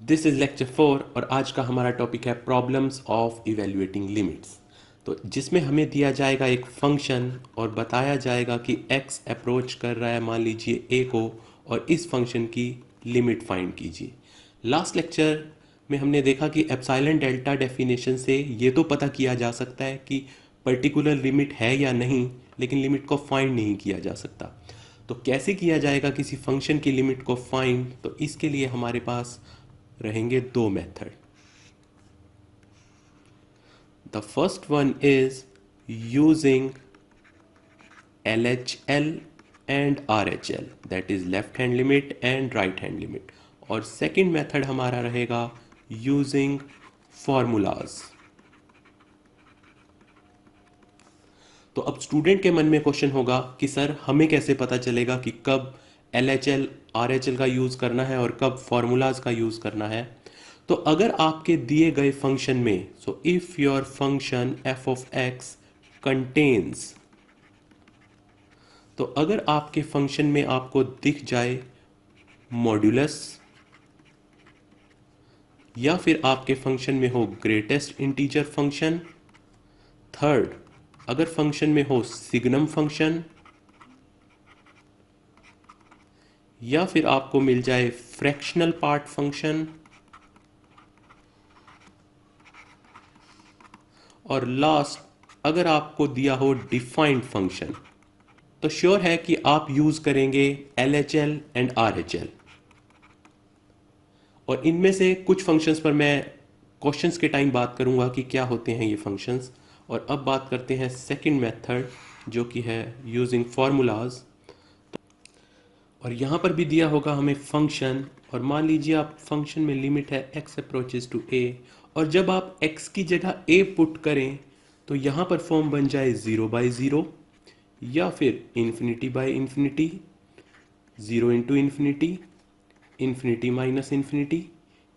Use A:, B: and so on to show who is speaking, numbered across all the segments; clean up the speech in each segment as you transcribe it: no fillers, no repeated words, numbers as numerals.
A: This is lecture 4 और आज का हमारा टॉपिक है प्रॉब्लम्स ऑफ इवेल्युएटिंग लिमिट्स। तो जिसमें हमें दिया जाएगा एक फंक्शन और बताया जाएगा कि x अप्रोच कर रहा है मान लीजिए a को और इस फंक्शन की लिमिट फाइंड कीजिए। लास्ट लेक्चर में हमने देखा कि एप्सिलॉन डेल्टा डेफिनेशन से ये तो पता किया जा सकता है कि पर्टिकुलर लिमिट है या नहीं, लेकिन लिमिट को फाइंड नहीं किया जा सकता। तो कैसे किया जाएगा किसी फंक्शन की लिमिट को फाइंड? तो इसके लिए हमारे पास रहेंगे दो method. The first one is using LHL and RHL, that is left hand limit and right hand limit. और सेकंड मेथड हमारा रहेगा यूजिंग फॉर्मूलाज। तो अब स्टूडेंट के मन में क्वेश्चन होगा कि सर हमें कैसे पता चलेगा कि कब LHL RHL का यूज़ करना है और कब फॉर्मूलाज का यूज़ करना है। तो अगर आपके दिए गए फंक्शन में, so if your function f of x contains, तो अगर आपके फंक्शन में आपको दिख जाए मॉड्यूलस, या फिर आपके फंक्शन में हो ग्रेटेस्ट इंटीजर फंक्शन, थर्ड अगर फंक्शन में हो सिग्नम फंक्शन, या फिर आपको मिल जाए फ्रैक्शनल पार्ट फंक्शन, और लास्ट अगर आपको दिया हो डिफाइंड फंक्शन, तो श्योर है कि आप यूज करेंगे LHL एंड RHL। और इनमें से कुछ फंक्शंस पर मैं क्वेश्चंस के टाइम बात करूंगा कि क्या होते हैं ये फंक्शंस। और अब बात करते हैं सेकंड मेथड जो कि है यूजिंग फार्मूलाज। और यहाँ पर भी दिया होगा हमें फंक्शन, और मान लीजिए आप फंक्शन में लिमिट है x अप्रोचेज टू a, और जब आप x की जगह a पुट करें तो यहाँ पर फॉर्म बन जाए 0/0, या फिर infinity by infinity, 0 into infinity, infinity minus infinity,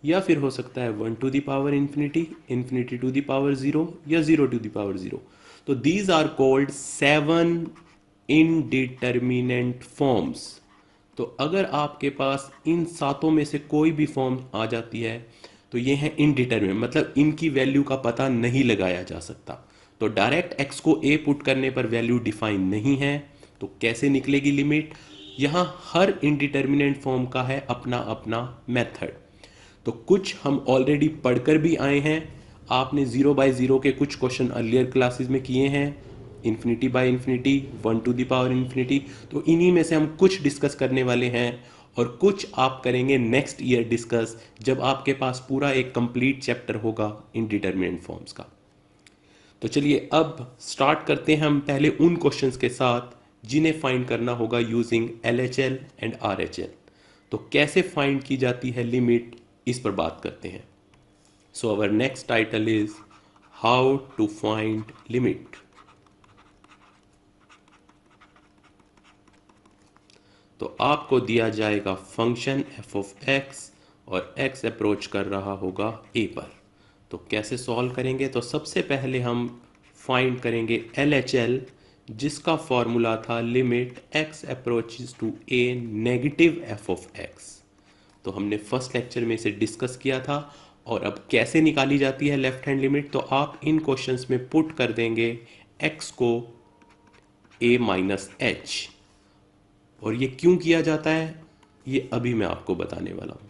A: या फिर हो सकता है 1 to the power infinity, infinity to the power 0, या 0 टू द पावर 0। तो these are called 7 indeterminate forms. तो अगर आपके पास इन सातों में से कोई भी फॉर्म आ जाती है तो ये है इनडिटर्मिनेंट, मतलब इनकी वैल्यू का पता नहीं लगाया जा सकता। तो डायरेक्ट x को a पुट करने पर वैल्यू डिफाइन नहीं है, तो कैसे निकलेगी लिमिट? यहाँ हर इनडिटर्मिनेंट फॉर्म का है अपना अपना मेथड। तो कुछ हम ऑलरेडी पढ़कर भी आए हैं, आपने 0/0 के कुछ क्वेश्चन अर्लियर क्लासेस में किए हैं, infinity by infinity, 1 to the power infinity. तो इन्हीं में से हम कुछ डिस्कस करने वाले हैं और कुछ आप करेंगे नेक्स्ट ईयर डिस्कस, जब आपके पास पूरा एक कंप्लीट चैप्टर होगा इनडिटरमिनेंट फॉर्म्स का। तो चलिए अब स्टार्ट करते हैं हम पहले उन क्वेश्चंस के साथ जिन्हें फाइंड करना होगा यूजिंग LHL एंड RHL। तो कैसे फाइंड की जाती है लिमिट, इस पर बात करते हैं। So our next title is how to find limit. तो आपको दिया जाएगा फंक्शन f ऑफ x और x अप्रोच कर रहा होगा a पर। तो कैसे सॉल्व करेंगे? तो सबसे पहले हम फाइंड करेंगे LHL, जिसका फॉर्मूला था limit x approaches to a negative f of x। तो हमने फर्स्ट लेक्चर में इसे डिस्कस किया था। और अब कैसे निकाली जाती है लेफ्ट हैंड लिमिट? तो आप इन क्वेश्चंस में पुट कर देंगे x को a माइनस एच। और ये क्यों किया जाता है ये अभी मैं आपको बताने वाला हूँ।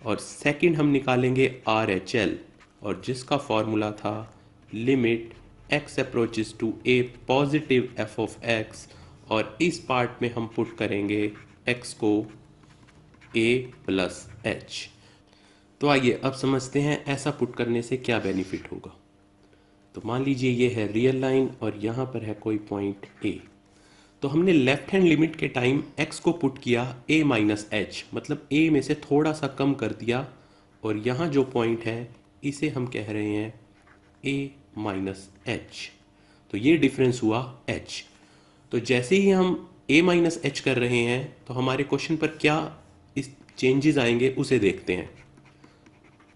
A: और सेकंड हम निकालेंगे RHL, और जिसका फॉर्मूला था limit x approaches to a positive f of x, और इस पार्ट में हम पुट करेंगे x को a प्लस एच। तो आइए अब समझते हैं ऐसा पुट करने से क्या बेनिफिट होगा। तो मान लीजिए ये है रियल लाइन और यहाँ पर है कोई पॉइंट a। तो हमने लेफ्ट हैंड लिमिट के टाइम x को पुट किया a माइनस एच, मतलब a में से थोड़ा सा कम कर दिया, और यहाँ जो पॉइंट है इसे हम कह रहे हैं a माइनस एच। तो ये डिफरेंस हुआ h। तो जैसे ही हम a माइनस एच कर रहे हैं तो हमारे क्वेश्चन पर क्या इस चेंजेस आएंगे उसे देखते हैं।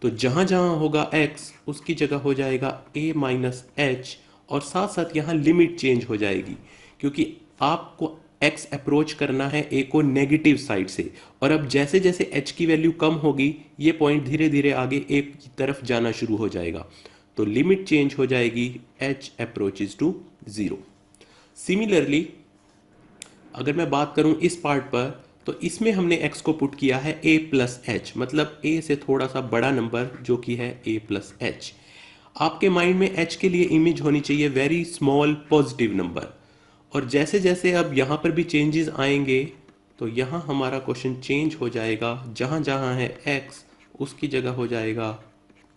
A: तो जहाँ जहाँ होगा x उसकी जगह हो जाएगा a माइनस एच, और साथ साथ यहाँ लिमिट चेंज हो जाएगी, क्योंकि आपको x अप्रोच करना है a को नेगेटिव साइड से, और अब जैसे जैसे h की वैल्यू कम होगी ये पॉइंट धीरे धीरे आगे a की तरफ जाना शुरू हो जाएगा, तो लिमिट चेंज हो जाएगी h अप्रोचेज टू 0। सिमिलरली अगर मैं बात करूं इस पार्ट पर, तो इसमें हमने x को पुट किया है a प्लस एच, मतलब a से थोड़ा सा बड़ा नंबर जो कि है a प्लस एच। आपके माइंड में h के लिए इमेज होनी चाहिए वेरी स्मॉल पॉजिटिव नंबर, और जैसे जैसे अब यहाँ पर भी चेंजेस आएंगे तो यहाँ हमारा क्वेश्चन चेंज हो जाएगा, जहाँ जहाँ है x उसकी जगह हो जाएगा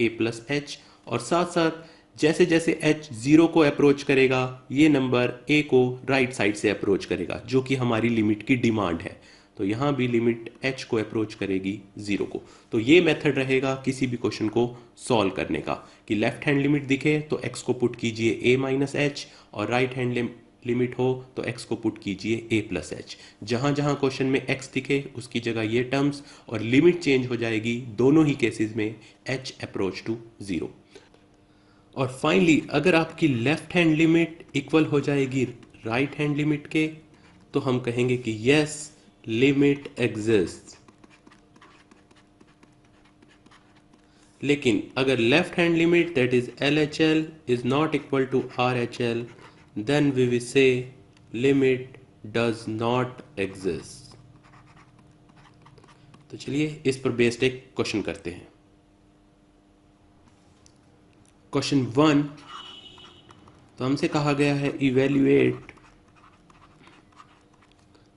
A: a प्लस एच, और साथ साथ जैसे जैसे h जीरो को अप्रोच करेगा ये नंबर a को राइट साइड से अप्रोच करेगा, जो कि हमारी लिमिट की डिमांड है। तो यहाँ भी लिमिट h को अप्रोच करेगी जीरो को। तो ये मेथड रहेगा किसी भी क्वेश्चन को सॉल्व करने का, कि लेफ्ट हैंड लिमिट दिखे तो x को पुट कीजिए a माइनस एच, और राइट हैंड लिमिट हो तो x को पुट कीजिए a प्लस एच। जहाँ जहाँ क्वेश्चन में x दिखे उसकी जगह ये टर्म्स, और लिमिट चेंज हो जाएगी दोनों ही केसेस में h अप्रोच टू जीरो। और फाइनली अगर आपकी लेफ्ट हैंड लिमिट इक्वल हो जाएगी राइट हैंड लिमिट के, तो हम कहेंगे कि यस लिमिट एग्जिस्ट। लेकिन अगर left hand limit that is LHL is not equal to RHL, then we will say limit does not exist. तो चलिए इस पर बेस्ड एक क्वेश्चन करते हैं। क्वेश्चन 1, तो हमसे कहा गया है evaluate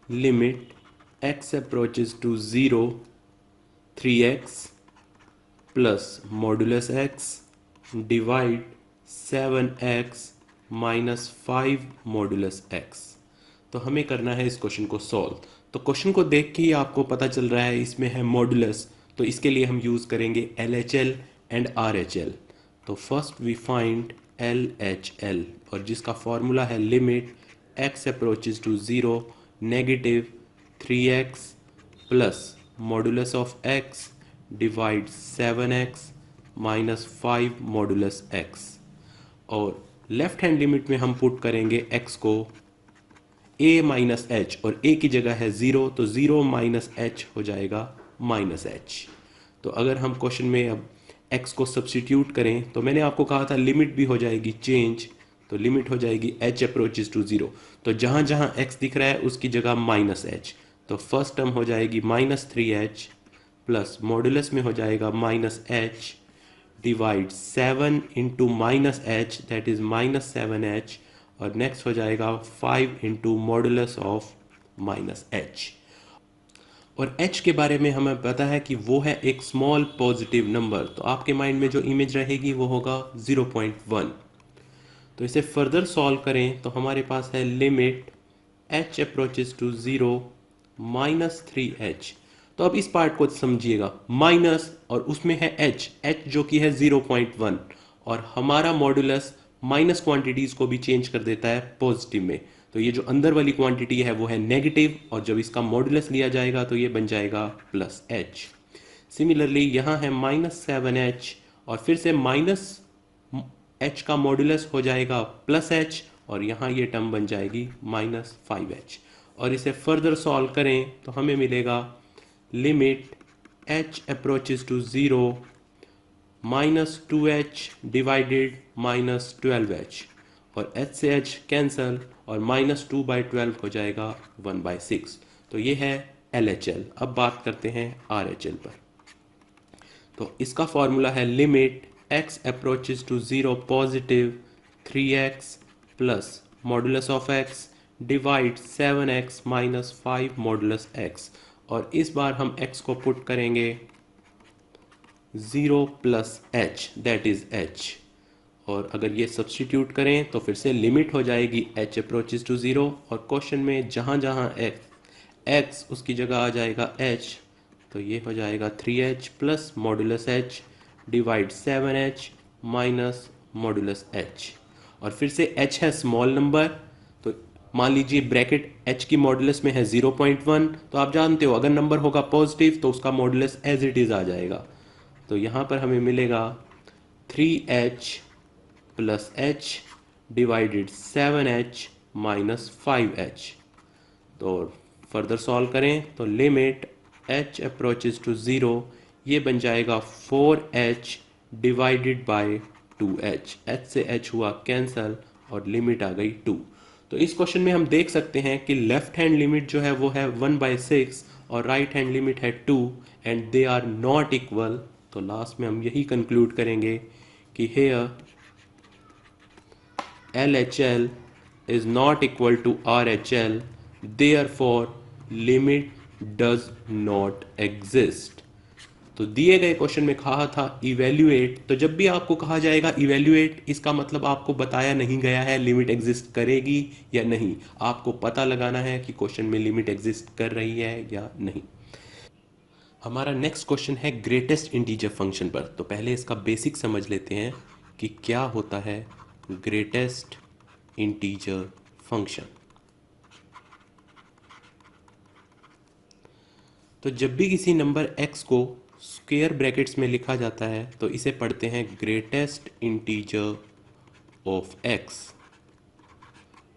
A: limit x approaches to 0 3x plus modulus x divide 7x minus 5 modulus x। तो हमें करना है इस क्वेश्चन को सॉल्व। तो क्वेश्चन को देख के ही आपको पता चल रहा है इसमें है मॉडुलस, तो इसके लिए हम यूज़ करेंगे LHL एंड RHL। तो फर्स्ट वी फाइंड LHL, और जिसका फॉर्मूला है limit x approaches to 0 negative 3x plus modulus of x divide 7x minus 5 modulus x। और लेफ्ट हैंड लिमिट में हम पुट करेंगे x को a माइनस एच, और a की जगह है 0, तो 0 माइनस एच हो जाएगा माइनस एच। तो अगर हम क्वेश्चन में अब x को सब्स्टिट्यूट करें, तो मैंने आपको कहा था लिमिट भी हो जाएगी चेंज, तो लिमिट हो जाएगी h अप्रोचेज टू 0, तो जहाँ जहाँ x दिख रहा है उसकी जगह माइनस एच। तो फर्स्ट टर्म हो जाएगी माइनस 3h प्लस मॉडुलस में हो जाएगा minus H divide 7 into minus H that is minus 7h, और नेक्स्ट हो जाएगा 5 into modulus of minus h. और h के बारे में हमें पता है कि वो है एक स्मॉल पॉजिटिव नंबर, तो आपके माइंड में जो इमेज रहेगी वो होगा 0.1। तो इसे फर्दर सॉल्व करें तो हमारे पास है limit h approaches to 0 minus 3h। तो अब इस पार्ट को समझिएगा, माइनस और उसमें है h जो कि है 0.1, और हमारा मॉडुलस माइनस क्वांटिटीज को भी चेंज कर देता है पॉजिटिव में। तो ये जो अंदर वाली क्वांटिटी है वो है नेगेटिव, और जब इसका मॉडुलस लिया जाएगा तो ये बन जाएगा प्लस h। सिमिलरली यहाँ है माइनस 7h, और फिर से माइनस h का मॉडुलस हो जाएगा प्लस h, और यहाँ ये टर्म बन जाएगी माइनस 5h। और इसे फर्दर सॉल्व करें तो हमें मिलेगा limit h approaches to 0 minus 2h divided minus 12h, और h से h कैंसल, और माइनस 2/12 हो जाएगा 1/6। तो ये है LHL। अब बात करते हैं RHL पर। तो इसका फॉर्मूला है limit x approaches to 0 positive 3x plus modulus of x divide 7x minus 5 modulus x, और इस बार हम x को पुट करेंगे 0 plus h that is h, और अगर ये सब्स्टिट्यूट करें तो फिर से लिमिट हो जाएगी h अप्रोचेज टू 0, और क्वेश्चन में जहाँ जहाँ x उसकी जगह आ जाएगा h, तो ये हो जाएगा 3h plus modulus h divide 7h minus modulus h, और फिर से h है स्मॉल नंबर, तो मान लीजिए ब्रैकेट h की मॉडुलस में है 0.1, तो आप जानते हो अगर नंबर होगा पॉजिटिव तो उसका मॉडुलस एज इट इज़ आ जाएगा। तो यहाँ पर हमें मिलेगा 3h plus h divided 7h minus 5h, तो फर्दर सॉल्व करें तो लिमिट h अप्रोचेज टू 0, ये बन जाएगा 4h divided by 2h, h से h हुआ कैंसल और लिमिट आ गई 2। तो इस क्वेश्चन में हम देख सकते हैं कि लेफ्ट हैंड लिमिट जो है वो है 1/6 और राइट हैंड लिमिट है 2 and they are not equal. तो लास्ट में हम यही कंक्लूड करेंगे कि here LHL is not equal to RHL, therefore limit does not exist। तो दिए गए क्वेश्चन में कहा था इवेल्युएट, तो जब भी आपको कहा जाएगा इवेल्युएट, इसका मतलब आपको बताया नहीं गया है लिमिट एग्जिस्ट करेगी या नहीं, आपको पता लगाना है कि क्वेश्चन में लिमिट एग्जिस्ट कर रही है या नहीं। हमारा नेक्स्ट क्वेश्चन है ग्रेटेस्ट इंटीजर फंक्शन पर। तो पहले इसका बेसिक समझ लेते हैं कि क्या होता है ग्रेटेस्ट इंटीजर फंक्शन। तो जब भी किसी नंबर x को स्क्वायर ब्रैकेट्स में लिखा जाता है तो इसे पढ़ते हैं ग्रेटेस्ट इंटीजर ऑफ x।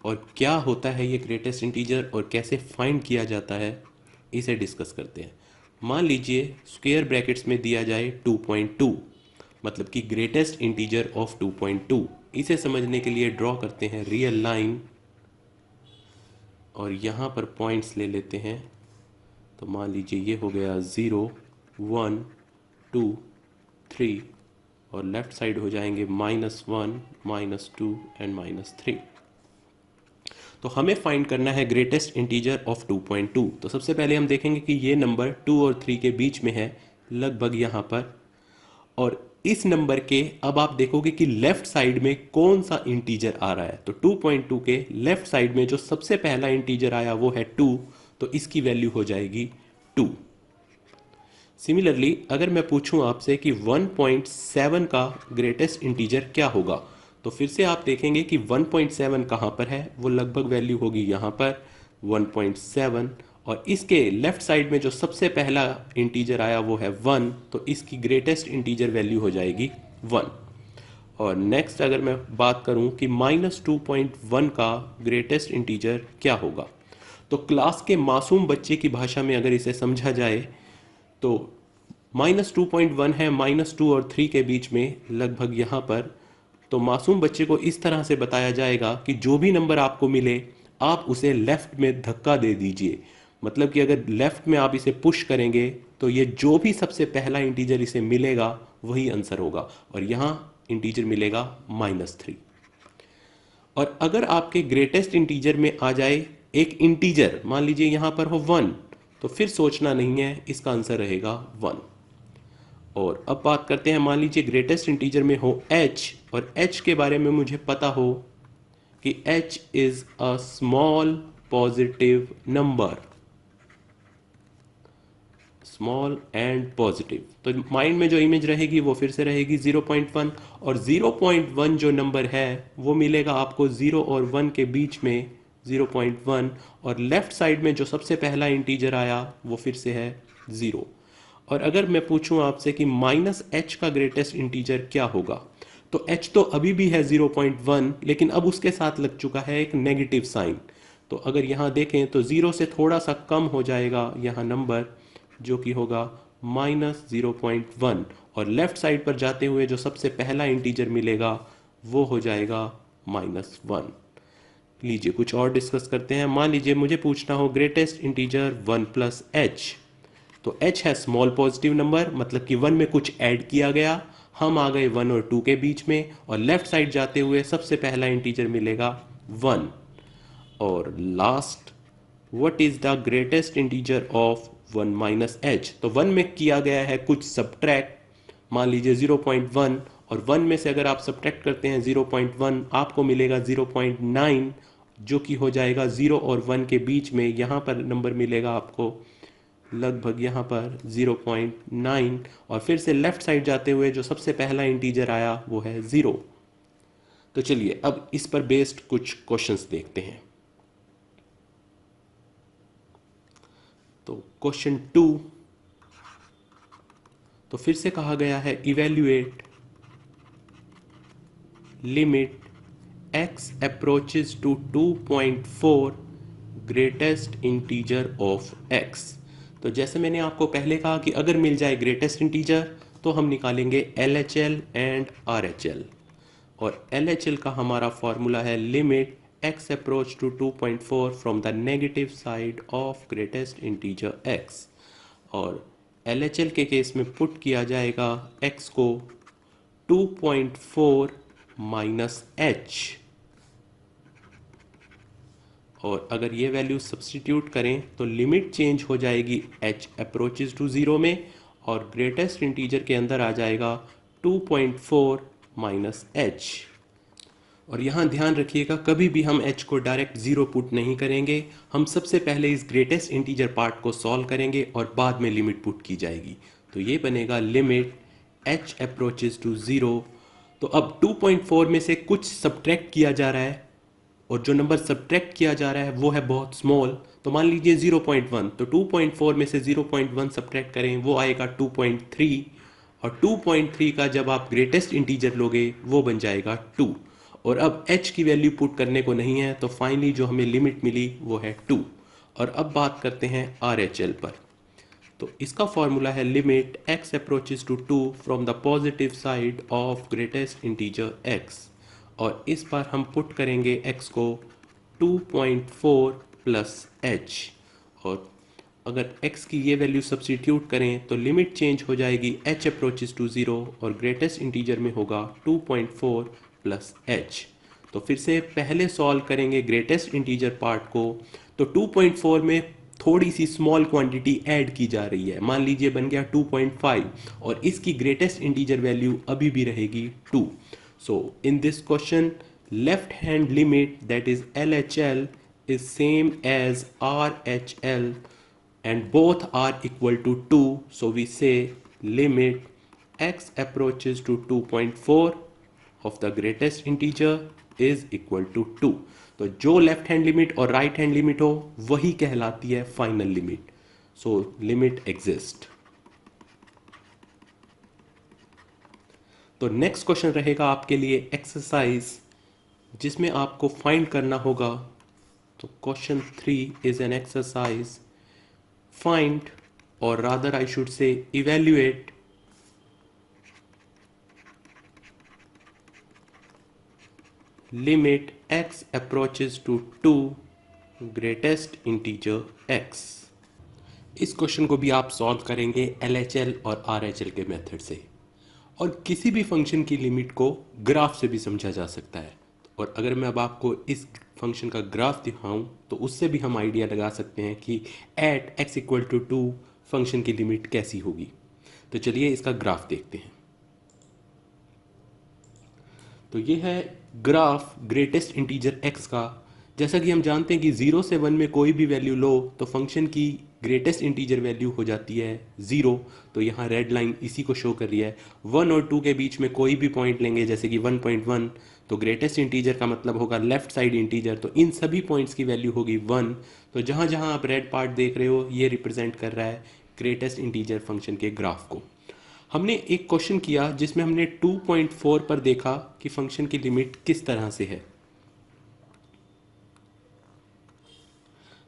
A: और क्या होता है ये ग्रेटेस्ट इंटीजर और कैसे फाइंड किया जाता है इसे डिस्कस करते हैं। मान लीजिए स्क्वायर ब्रैकेट्स में दिया जाए 2.2, मतलब कि ग्रेटेस्ट इंटीजर ऑफ 2.2। इसे समझने के लिए ड्रॉ करते हैं रियल लाइन और यहाँ पर पॉइंट्स ले लेते हैं। तो मान लीजिए ये हो गया 0, 1, 2, 3 और लेफ्ट साइड हो जाएंगे -1, -2 एंड -3। तो हमें फाइंड करना है ग्रेटेस्ट इंटीजर ऑफ 2.2। तो सबसे पहले हम देखेंगे कि ये नंबर 2 और 3 के बीच में है, लगभग यहाँ पर। और इस नंबर के अब आप देखोगे कि लेफ्ट साइड में कौन सा इंटीजर आ रहा है। तो 2.2 के लेफ्ट साइड में जो सबसे पहला इंटीजर आया वो है 2, तो इसकी वैल्यू हो जाएगी 2। सिमिलरली अगर मैं पूछूं आपसे कि 1.7 का ग्रेटेस्ट इंटीजर क्या होगा, तो फिर से आप देखेंगे कि 1.7 कहाँ पर है, वो लगभग वैल्यू होगी यहाँ पर 1.7। और इसके लेफ्ट साइड में जो सबसे पहला इंटीजर आया वो है 1, तो इसकी ग्रेटेस्ट इंटीजर वैल्यू हो जाएगी 1। और नेक्स्ट अगर मैं बात करूं कि -2.1 का ग्रेटेस्ट इंटीजर क्या होगा, तो क्लास के मासूम बच्चे की भाषा में अगर इसे समझा जाए तो -2.1 है -2 और 3 के बीच में, लगभग यहाँ पर। तो मासूम बच्चे को इस तरह से बताया जाएगा कि जो भी नंबर आपको मिले आप उसे लेफ्ट में धक्का दे दीजिए। मतलब कि अगर लेफ्ट में आप इसे पुश करेंगे तो ये जो भी सबसे पहला इंटीजर इसे मिलेगा वही आंसर होगा, और यहाँ इंटीजर मिलेगा -3। और अगर आपके ग्रेटेस्ट इंटीजर में आ जाए एक इंटीजर, मान लीजिए यहाँ पर हो 1, तो फिर सोचना नहीं है, इसका आंसर रहेगा 1। और अब बात करते हैं, मान लीजिए ग्रेटेस्ट इंटीजर में हो h, और h के बारे में मुझे पता हो कि h is a small positive number, small and positive. तो माइंड में जो इमेज रहेगी वो फिर से रहेगी 0.1, और 0.1 जो नंबर है वो मिलेगा आपको 0 और 1 के बीच में 0.1, और लेफ्ट साइड में जो सबसे पहला इंटीजर आया वो फिर से है 0। और अगर मैं पूछूं आपसे कि -h का ग्रेटेस्ट इंटीजर क्या होगा, तो h तो अभी भी है 0.1, लेकिन अब उसके साथ लग चुका है एक नेगेटिव साइन। तो अगर यहाँ देखें तो 0 से थोड़ा सा कम हो जाएगा यहाँ नंबर, जो कि होगा -0.1, और लेफ्ट साइड पर जाते हुए जो सबसे पहला इंटीजर मिलेगा वो हो जाएगा -1। लीजिए कुछ और डिस्कस करते हैं। मान लीजिए मुझे पूछना हो ग्रेटेस्ट इंटीजर 1 + h। तो h है स्मॉल पॉजिटिव नंबर, मतलब कि 1 में कुछ ऐड किया गया, हम आ गए 1 और 2 के बीच में, और लेफ्ट साइड जाते हुए सबसे पहला इंटीजर मिलेगा 1। और last, what is the greatest integer of 1 - h। तो 1 में किया गया है कुछ सब्ट्रैक्ट, मान लीजिए 0.1, और 1 में से अगर आप सब्ट्रैक्ट करते हैं 0.1 आपको मिलेगा 0.9, जो कि हो जाएगा 0 और 1 के बीच में। यहाँ पर नंबर मिलेगा आपको लगभग यहाँ पर 0.9, और फिर से लेफ्ट साइड जाते हुए जो सबसे पहला इंटीजर आया वो है 0। तो चलिए अब इस पर बेस्ड कुछ क्वेश्चंस देखते हैं। तो क्वेश्चन 2, तो फिर से कहा गया है evaluate limit x approaches to 2.4 greatest integer of x। तो जैसे मैंने आपको पहले कहा कि अगर मिल जाए ग्रेटेस्ट इंटीजर तो हम निकालेंगे LHL एंड RHL। और LHL का हमारा फॉर्मूला है limit x approach to 2.4 from the negative side of greatest integer x। और LHL के केस में पुट किया जाएगा x को 2.4 माइनस h, और अगर ये वैल्यू सब्सटीट्यूट करें तो लिमिट चेंज हो जाएगी h अप्रोचेज टू 0 में, और ग्रेटेस्ट इंटीजर के अंदर आ जाएगा 2.4 माइनस h। और यहाँ ध्यान रखिएगा कभी भी हम h को डायरेक्ट 0 पुट नहीं करेंगे, हम सबसे पहले इस ग्रेटेस्ट इंटीजर पार्ट को सॉल्व करेंगे और बाद में लिमिट पुट की जाएगी। तो ये बनेगा लिमिट h अप्रोचेज टू 0। तो अब 2.4 में से कुछ सब्ट्रैक्ट किया जा रहा है, और जो नंबर सब्ट्रैक्ट किया जा रहा है वो है बहुत स्मॉल, तो मान लीजिए 0.1। तो 2.4 में से 0.1 सब्ट्रैक्ट करें वो आएगा 2.3, और 2.3 का जब आप ग्रेटेस्ट इंटीजर लोगे वो बन जाएगा 2। और अब h की वैल्यू पुट करने को नहीं है, तो फाइनली जो हमें लिमिट मिली वो है 2। और अब बात करते हैं RHL पर। तो इसका फॉर्मूला है limit x approaches to 2 from the positive side of greatest integer x। और इस बार हम पुट करेंगे x को 2.4 प्लस h, और अगर x की ये वैल्यू सब्स्टिट्यूट करें तो लिमिट चेंज हो जाएगी h अप्रोचेज टू 0 और ग्रेटेस्ट इंटीजर में होगा 2.4 प्लस h। तो फिर से पहले सॉल्व करेंगे ग्रेटेस्ट इंटीजर पार्ट को। तो 2.4 में थोड़ी सी स्मॉल क्वांटिटी ऐड की जा रही है, मान लीजिए बन गया 2.5, और इसकी ग्रेटेस्ट इंटीजर वैल्यू अभी भी रहेगी 2। So in this question, left hand limit, that is LHL, is same as RHL and both are equal to 2. So we say limit x approaches to 2.4 of the greatest integer is equal to 2. तो जो left hand limit और right hand limit हो वही कहलाती है final limit. So limit exist. तो next question रहेगा आपके लिए एक्सरसाइज, जिसमें आपको फाइंड करना होगा। तो question 3 is an exercise find, और rather I should say evaluate limit x approaches to 2 greatest integer x। इस क्वेश्चन को भी आप सॉल्व करेंगे LHL और RHL के मेथड से, और किसी भी फंक्शन की लिमिट को ग्राफ से भी समझा जा सकता है। और अगर मैं अब आपको इस फंक्शन का ग्राफ दिखाऊं तो उससे भी हम आइडिया लगा सकते हैं कि at x equal to 2 function की लिमिट कैसी होगी। तो चलिए इसका ग्राफ देखते हैं। तो ये है ग्राफ ग्रेटेस्ट इंटीजर x का। जैसा कि हम जानते हैं कि 0 से 1 में कोई भी वैल्यू लो तो फंक्शन की ग्रेटेस्ट इंटीजर वैल्यू हो जाती है 0। तो यहाँ रेड लाइन इसी को शो कर रही है। 1 और 2 के बीच में कोई भी पॉइंट लेंगे, जैसे कि 1.1, तो ग्रेटेस्ट इंटीजर का मतलब होगा लेफ्ट साइड इंटीजर, तो इन सभी पॉइंट्स की वैल्यू होगी 1। तो जहाँ जहाँ आप रेड पार्ट देख रहे हो ये रिप्रेजेंट कर रहा है ग्रेटेस्ट इंटीजर फंक्शन के ग्राफ को। हमने एक क्वेश्चन किया जिसमें हमने 2.4 पर देखा कि फंक्शन की लिमिट किस तरह से है।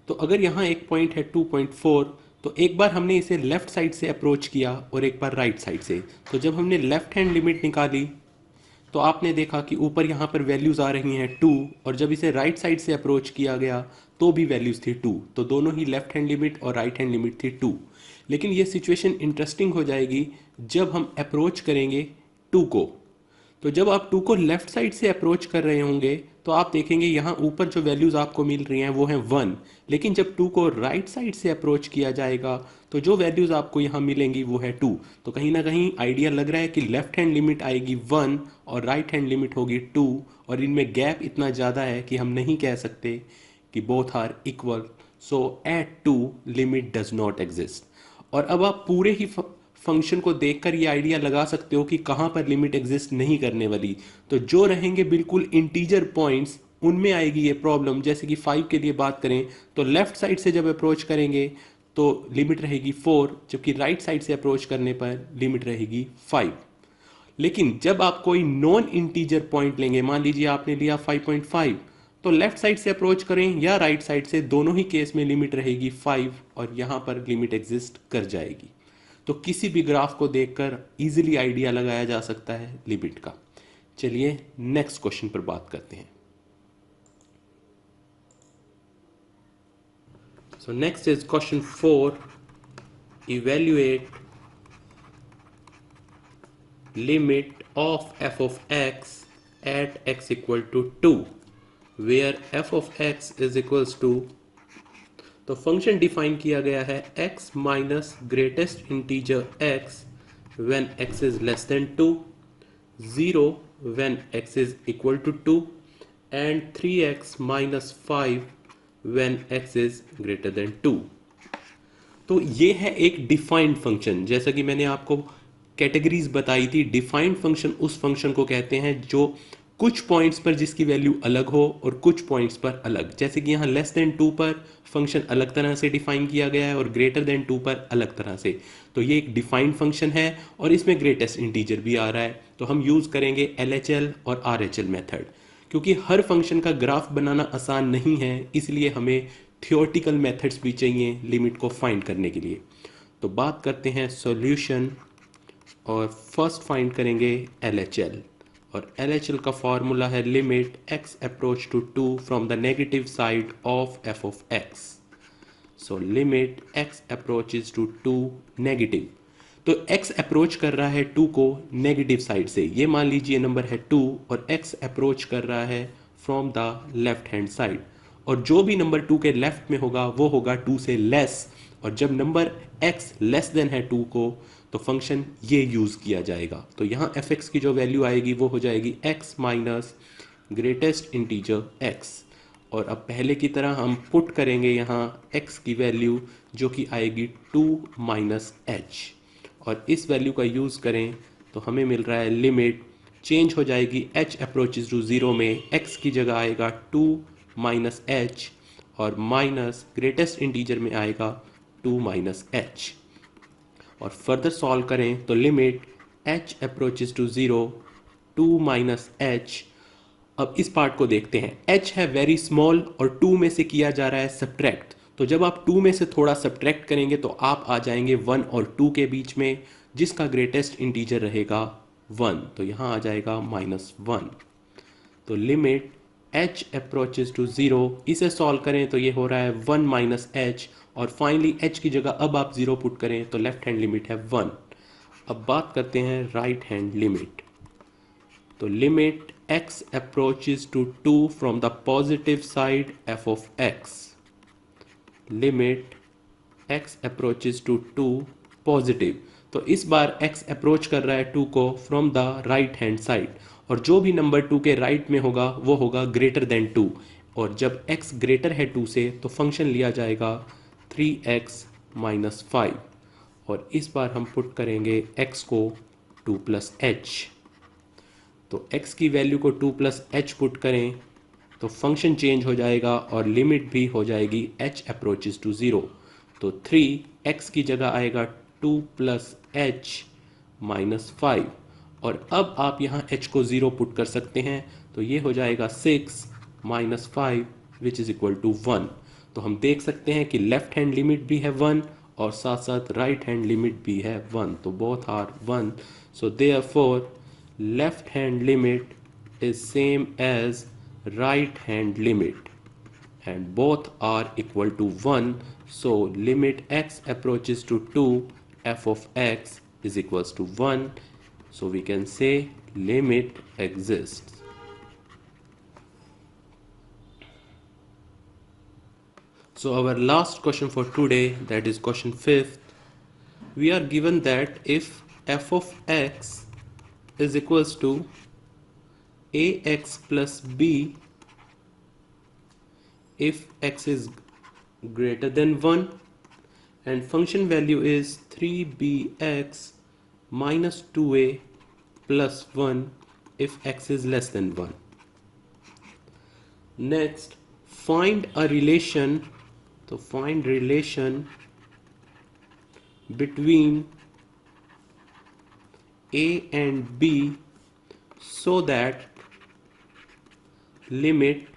A: तो अगर यहाँ एक पॉइंट है 2.4, तो एक बार हमने इसे लेफ्ट साइड से अप्रोच किया और एक बार राइट साइड से। तो जब हमने लेफ्ट हैंड लिमिट निकाली तो आपने देखा कि ऊपर यहाँ पर वैल्यूज आ रही हैं 2, और जब इसे राइट साइड से अप्रोच किया गया तो भी वैल्यूज थी 2। तो दोनों ही लेफ्ट हैंड लिमिट और राइट हैंड लिमिट थी 2। लेकिन ये सिचुएशन इंटरेस्टिंग हो जाएगी जब हम अप्रोच करेंगे 2 को। तो जब आप 2 को लेफ्ट साइड से अप्रोच कर रहे होंगे तो आप देखेंगे यहाँ ऊपर जो वैल्यूज आपको मिल रही हैं वो हैं 1। लेकिन जब 2 को राइट साइड से अप्रोच किया जाएगा तो जो वैल्यूज आपको यहाँ मिलेंगी वो है 2। तो कहीं ना कहीं आइडिया लग रहा है कि लेफ्ट हैंड लिमिट आएगी 1 और राइट हैंड लिमिट होगी 2, और इनमें गैप इतना ज़्यादा है कि हम नहीं कह सकते कि both are equal. So at 2 limit does not exist. और अब आप पूरे ही फंक्शन को देखकर ये आइडिया लगा सकते हो कि कहाँ पर लिमिट एग्जिस्ट नहीं करने वाली। तो जो रहेंगे बिल्कुल इंटीजर पॉइंट्स उनमें आएगी ये प्रॉब्लम। जैसे कि 5 के लिए बात करें तो लेफ्ट साइड से जब अप्रोच करेंगे तो लिमिट रहेगी 4, जबकि राइट साइड से अप्रोच करने पर लिमिट रहेगी 5। लेकिन जब आप कोई नॉन इंटीजर पॉइंट लेंगे, मान लीजिए आपने लिया 5.5, तो लेफ्ट साइड से अप्रोच करें या राइट साइड से, दोनों ही केस में लिमिट रहेगी 5 और यहां पर लिमिट एग्जिस्ट कर जाएगी। तो किसी भी ग्राफ को देखकर इजीली आइडिया लगाया जा सकता है लिमिट का। चलिए नेक्स्ट क्वेश्चन पर बात करते हैं। So next is question 4, evaluate limit of f of x at x equal to 2 where f of x is equals to, तो फंक्शन डिफाइन किया गया है x minus greatest integer x when x is less than 2, 0 when x is equal to 2 and 3x minus 5 when x is greater than 2। तो ये है एक defined function. जैसा कि मैंने आपको कैटेगरीज बताई थी, डिफाइंड फंक्शन उस फंक्शन को कहते हैं जो कुछ पॉइंट्स पर जिसकी वैल्यू अलग हो और कुछ पॉइंट्स पर अलग। जैसे कि यहाँ लेस देन 2 पर फंक्शन अलग तरह से डिफाइन किया गया है और ग्रेटर देन 2 पर अलग तरह से। तो ये एक डिफाइंड फंक्शन है और इसमें ग्रेटेस्ट इंटीजर भी आ रहा है। तो हम यूज़ करेंगे LHL और RHL मेथड। क्योंकि हर फंक्शन का ग्राफ बनाना आसान नहीं है, इसलिए हमें थियोरटिकल मेथड्स भी चाहिए लिमिट को फाइंड करने के लिए। तो बात करते हैं सॉल्यूशन और फर्स्ट फाइंड करेंगे LHL। और LHL का फॉर्मूला है limit x approach to 2 from the negative side of f of x। So limit x approaches to 2 negative, तो x अप्रोच कर रहा है 2 को नेगेटिव साइड से। ये मान लीजिए नंबर है 2 और x अप्रोच कर रहा है from the left hand side, और जो भी नंबर 2 के लेफ्ट में होगा वो होगा 2 से लेस। और जब नंबर x लेस देन है 2 को तो फंक्शन ये यूज किया जाएगा। तो यहाँ fx की जो वैल्यू आएगी वो हो जाएगी x minus greatest integer x। और अब पहले की तरह हम पुट करेंगे यहाँ x की वैल्यू जो कि आएगी 2 माइनस एच, और इस वैल्यू का यूज़ करें तो हमें मिल रहा है लिमिट चेंज हो जाएगी h अप्रोचेज टू 0 में, x की जगह आएगा 2 माइनस एच और माइनस ग्रेटेस्ट इंटीजर में आएगा 2 माइनस एच। और फर्दर सॉल्व करें तो limit h approaches to 0 2 minus h. अब इस पार्ट को देखते हैं, h है वेरी स्मॉल और 2 में से किया जा रहा है सब्ट्रैक्ट। तो जब आप 2 में से थोड़ा सब्ट्रैक्ट करेंगे तो आप आ जाएंगे 1 और 2 के बीच में, जिसका ग्रेटेस्ट इंटीजर रहेगा 1। तो यहाँ आ जाएगा -1। तो लिमिट h अप्रोचेज टू 0, इसे सॉल्व करें तो ये हो रहा है 1 माइनस एच, और फाइनली h की जगह अब आप 0 पुट करें तो लेफ्ट हैंड लिमिट है 1। अब बात करते हैं राइट हैंड लिमिट। तो limit x approaches to 2 from the positive side f of x। Limit x approaches to 2 positive, तो इस बार x अप्रोच कर रहा है 2 को from the right hand side, और जो भी नंबर 2 के राइट में होगा वो होगा ग्रेटर देन 2। और जब x ग्रेटर है 2 से तो फंक्शन लिया जाएगा 3x माइनस 5, और इस बार हम पुट करेंगे x को 2 प्लस एच। तो x की वैल्यू को 2 प्लस एच पुट करें तो फंक्शन चेंज हो जाएगा और लिमिट भी हो जाएगी h अप्रोचेज टू 0। तो 3x की जगह आएगा 2 प्लस एच माइनस 5, और अब आप यहाँ h को 0 पुट कर सकते हैं तो ये हो जाएगा 6 minus 5 which is equal to 1। तो हम देख सकते हैं कि लेफ्ट हैंड लिमिट भी है 1 और साथ साथ राइट हैंड लिमिट भी है 1, तो both are 1। So therefore left hand limit is same as right hand limit and both are equal to 1, so limit x approaches to 2 f of x is equals to 1, so we can say limit exists. So our last question for today, that is question 5th, we are given that if f of x is equals to ax plus b if x is greater than 1 and function value is 3bx minus 2a plus 1 if x is less than 1. Next, find a relation, so find relation between a and b so that limit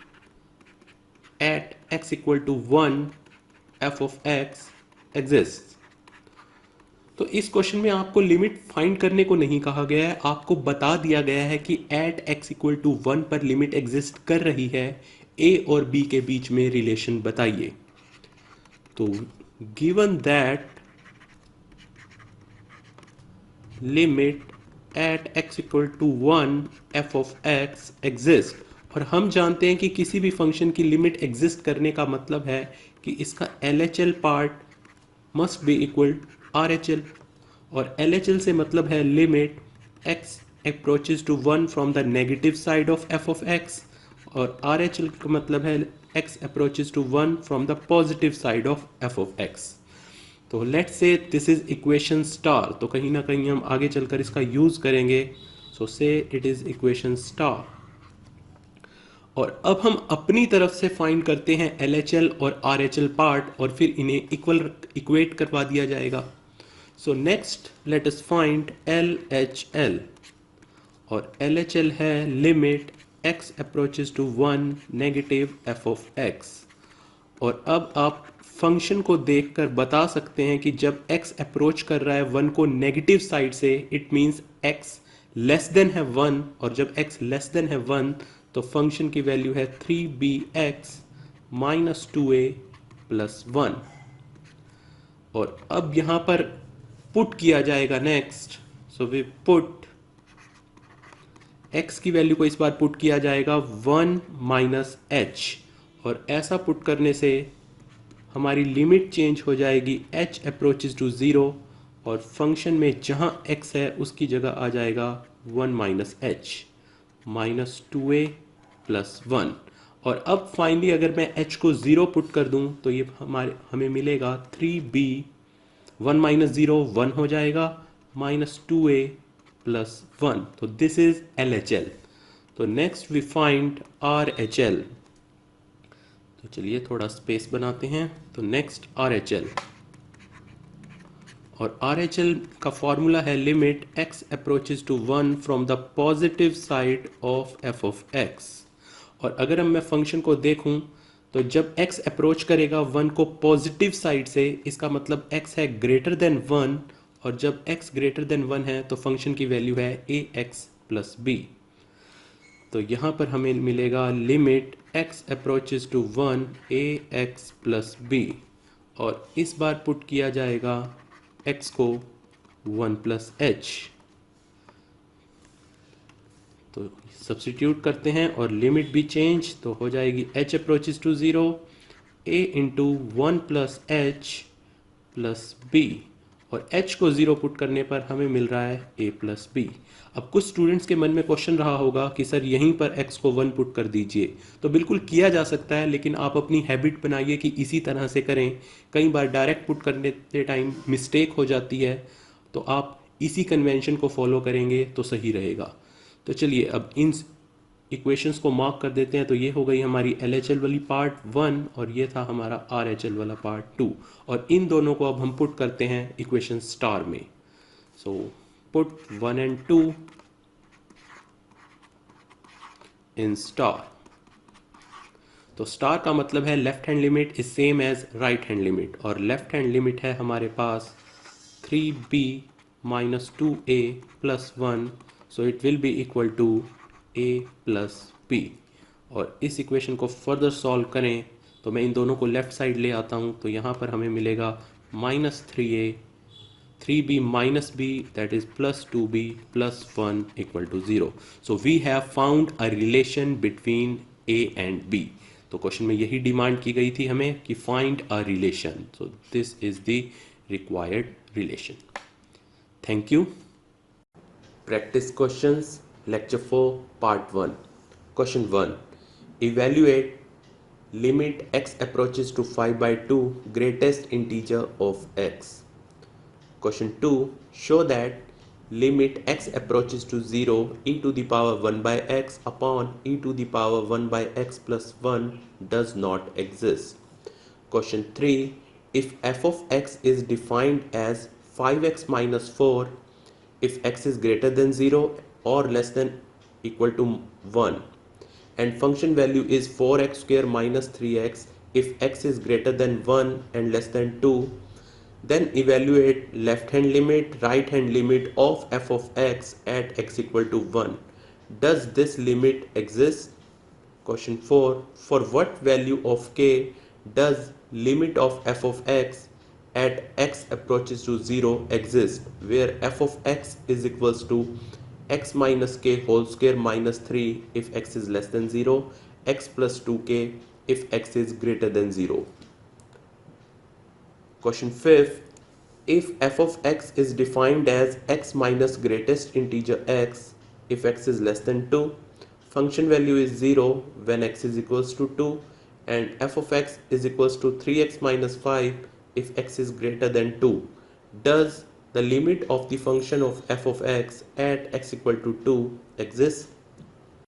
A: at x equal to 1 f of x exists। तो इस question में आपको limit find करने को नहीं कहा गया है, आपको बता दिया गया है कि एट x इक्वल टू 1 पर लिमिट एग्जिस्ट कर रही है, a और b के बीच में रिलेशन बताइए। तो given that limit at x equal to 1 f of x exist, और हम जानते हैं कि किसी भी फंक्शन की लिमिट एग्जिस्ट करने का मतलब है कि इसका LHL part must be equal RHL, और LHL से मतलब है limit x approaches to 1 from the negative side of f of x, और RHL का मतलब है x approaches to 1 from the positive side of f of x। तो let's say this is equation star, तो कहीं ना कहीं हम आगे चलकर इसका यूज करेंगे। सो से इट इज इक्वेशन स्टार, और अब हम अपनी तरफ से फाइंड करते हैं LHL और RHL पार्ट, और फिर इन्हें इक्वेट करवा दिया जाएगा। So next let us find LHL, और LHL है limit x approaches to 1 negative f of x। और अब आप फंक्शन को देखकर बता सकते हैं कि जब x अप्रोच कर रहा है 1 को नेगेटिव साइड से, it means x less than है 1, और जब x लेस देन है 1 तो फंक्शन की वैल्यू है 3bx माइनस 2a प्लस 1। और अब यहां पर पुट किया जाएगा next, so we put x की वैल्यू को इस बार पुट किया जाएगा 1 माइनस h, और ऐसा पुट करने से हमारी लिमिट चेंज हो जाएगी h अप्रोचेज टू 0, और फंक्शन में जहां x है उसकी जगह आ जाएगा 1 minus h minus 2a plus 1। और अब फाइनली अगर मैं h को 0 पुट कर दूं तो ये हमें मिलेगा 3b 1 माइनस 0 1 हो जाएगा माइनस 2a प्लस 1। तो दिस इज LHL। तो नेक्स्ट वी फाइंड RHL। तो चलिए थोड़ा स्पेस बनाते हैं। तो नेक्स्ट RHL, और RHL का फॉर्मूला है limit x approaches to 1 from the positive side of f of x। और अगर मैं फंक्शन को देखूं तो जब x अप्रोच करेगा 1 को पॉजिटिव साइड से, इसका मतलब x है ग्रेटर देन 1, और जब x ग्रेटर देन 1 है तो फंक्शन की वैल्यू है ax प्लस b। तो यहाँ पर हमें मिलेगा limit x approaches to 1 ax plus b, और इस बार पुट किया जाएगा x को 1 प्लस h। तो सब्स्टिट्यूट करते हैं और लिमिट भी चेंज, तो हो जाएगी h approaches to 0 a into 1 plus h plus b, और h को 0 पुट करने पर हमें मिल रहा है a प्लस b। अब कुछ स्टूडेंट्स के मन में क्वेश्चन रहा होगा कि सर यहीं पर x को 1 पुट कर दीजिए, तो बिल्कुल किया जा सकता है, लेकिन आप अपनी हैबिट बनाइए कि इसी तरह से करें। कई बार डायरेक्ट पुट करने के टाइम मिस्टेक हो जाती है, तो आप इसी कन्वेंशन को फॉलो करेंगे तो सही रहेगा। तो चलिए अब इन इक्वेशंस को मार्क कर देते हैं। तो ये हो गई हमारी LHL वाली पार्ट 1, और ये था हमारा RHL वाला पार्ट 2, और इन दोनों को अब हम पुट करते हैं इक्वेशन स्टार में। So put 1 and 2 in star. तो स्टार का मतलब है left hand limit is same as right hand limit, और लेफ्ट हैंड लिमिट है हमारे पास 3b minus 2a plus 1, so it will be equal to a plus b। और इस इक्वेशन को फर्दर सॉल्व करें तो मैं इन दोनों को लेफ्ट साइड ले आता हूं, तो यहाँ पर हमें मिलेगा minus 3a 3b minus b, that is plus 2b plus 1 equal to 0. So we have found a relation between a and b. तो क्वेश्चन में यही डिमांड की गई थी हमें कि find a relation. So this is the required relation. Thank you. Practice questions lecture 4 part 1। Question 1, evaluate limit x approaches to 5/2 greatest integer of x। Question 2, show that limit x approaches to 0 e to the power 1 by x upon e to the power 1 by x plus 1 does not exist. Question 3, if f of x is defined as 5x minus 4, if x is greater than 0 or less than equal to 1, and function value is 4x square minus 3x if x is greater than 1 and less than 2, then evaluate left hand limit, right hand limit of f of x at x equal to 1. Does this limit exist? Question 4. For what value of k does limit of f of x at x approaches to 0 exist, where f of x is equals to x minus k whole square minus 3 if x is less than 0, x plus 2k if x is greater than 0. Question 5. If f of x is defined as x minus greatest integer x if x is less than 2, function value is 0 when x is equals to 2, and f of x is equals to 3x minus 5 if x is greater than 2, does the limit of the function of f of x at x equal to 2 exist?